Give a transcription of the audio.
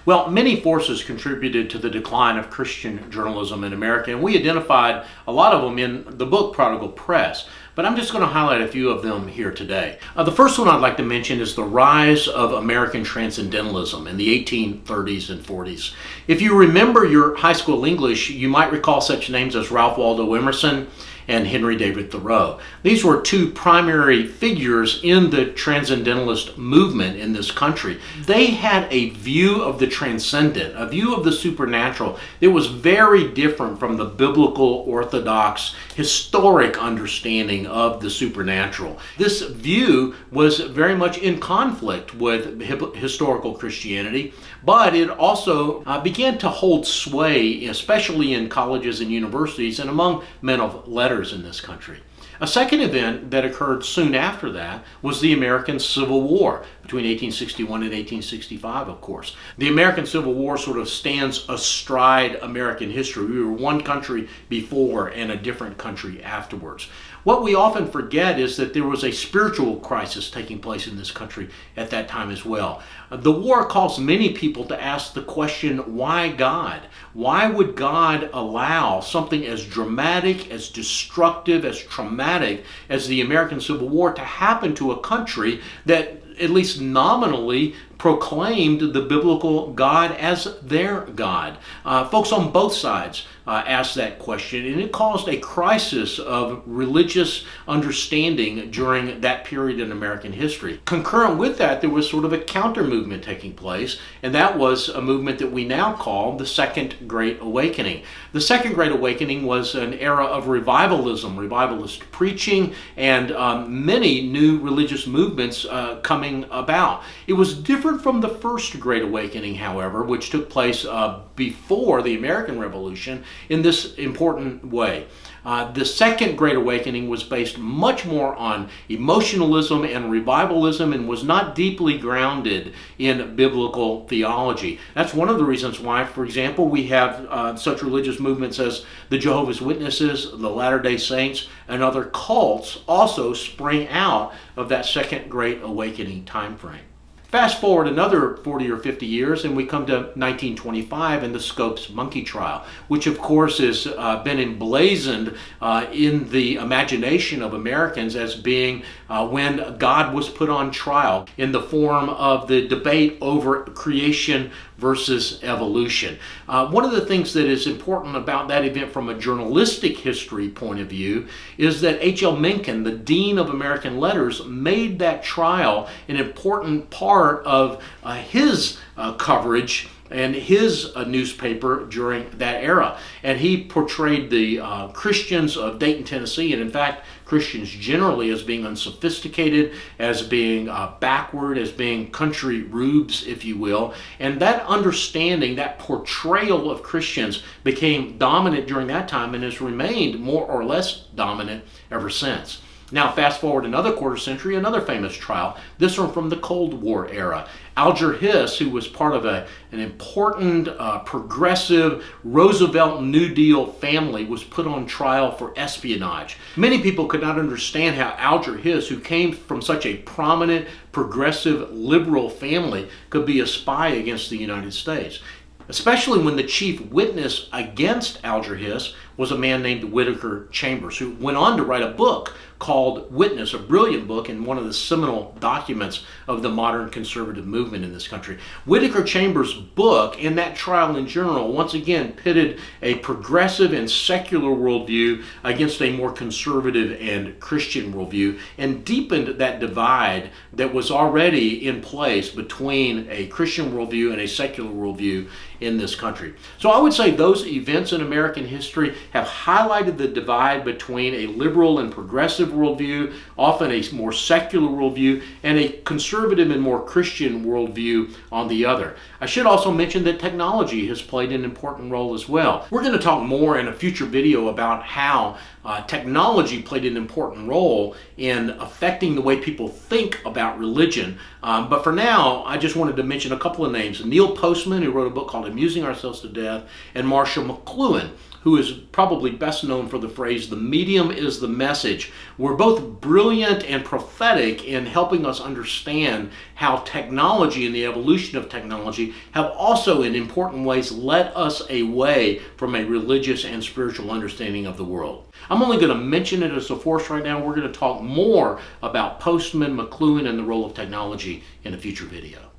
Well, many forces contributed to the decline of Christian journalism in America, and we identified a lot of them in the book Prodigal Press. But I'm just going to highlight a few of them here today. The first one I'd like to mention is the rise of American transcendentalism in the 1830s and 40s. If you remember your high school English, you might recall such names as Ralph Waldo Emerson and Henry David Thoreau. These were two primary figures in the transcendentalist movement in this country. They had a view of the transcendent, a view of the supernatural that was very different from the biblical, orthodox, historic understanding of the supernatural. This view was very much in conflict with historical Christianity, but it also began to hold sway, especially in colleges and universities and among men of letters in this country. A second event that occurred soon after that was the American Civil War between 1861 and 1865, of course. The American Civil War sort of stands astride American history. We were one country before and a different country afterwards. What we often forget is that there was a spiritual crisis taking place in this country at that time as well. The war caused many people to ask the question, why God? Why would God allow something as dramatic, as destructive, as traumatic as the American Civil War to happen to a country that at least nominally proclaimed the biblical God as their God? Folks on both sides asked that question, and it caused a crisis of religious understanding during that period in American history. Concurrent with that, there was sort of a counter movement taking place, and that was a movement that we now call the Second Great Awakening. The Second Great Awakening was an era of revivalism, revivalist preaching, and many new religious movements coming about. It was different from the First Great Awakening, however, which took place before the American Revolution in this important way. The Second Great Awakening was based much more on emotionalism and revivalism and was not deeply grounded in biblical theology. That's one of the reasons why, for example, we have such religious movements as the Jehovah's Witnesses, the Latter-day Saints, and other cults also spring out of that Second Great Awakening time frame. Fast forward another 40 or 50 years and we come to 1925 and the Scopes monkey trial, which of course has been emblazoned in the imagination of Americans as being when God was put on trial in the form of the debate over creation versus evolution. One of the things that is important about that event from a journalistic history point of view is that H.L. Mencken, the Dean of American Letters, made that trial an important part of his coverage and his newspaper during that era. And he portrayed the Christians of Dayton, Tennessee, and in fact, Christians generally as being unsophisticated, as being backward, as being country rubes, if you will. And that understanding, that portrayal of Christians became dominant during that time and has remained more or less dominant ever since. Now, fast forward another quarter century, another famous trial, this one from the Cold War era. Alger Hiss, who was part of an important, progressive Roosevelt New Deal family, was put on trial for espionage. Many people could not understand how Alger Hiss, who came from such a prominent, progressive, liberal family, could be a spy against the United States. Especially when the chief witness against Alger Hiss was a man named Whittaker Chambers, who went on to write a book called Witness, a brilliant book and one of the seminal documents of the modern conservative movement in this country. Whittaker Chambers' book and that trial in general once again pitted a progressive and secular worldview against a more conservative and Christian worldview and deepened that divide that was already in place between a Christian worldview and a secular worldview in this country. So I would say those events in American history have highlighted the divide between a liberal and progressive worldview, often a more secular worldview, and a conservative and more Christian worldview on the other. I should also mention that technology has played an important role as well. We're going to talk more in a future video about how technology played an important role in affecting the way people think about religion. But for now, I just wanted to mention a couple of names. Neil Postman, who wrote a book called Amusing Ourselves to Death, and Marshall McLuhan, who is probably best known for the phrase, "the medium is the message," were both brilliant and prophetic in helping us understand how technology and the evolution of technology have also in important ways led us away from a religious and spiritual understanding of the world. I'm only going to mention it as a force right now. We're going to talk more about Postman, McLuhan, and the role of technology in a future video.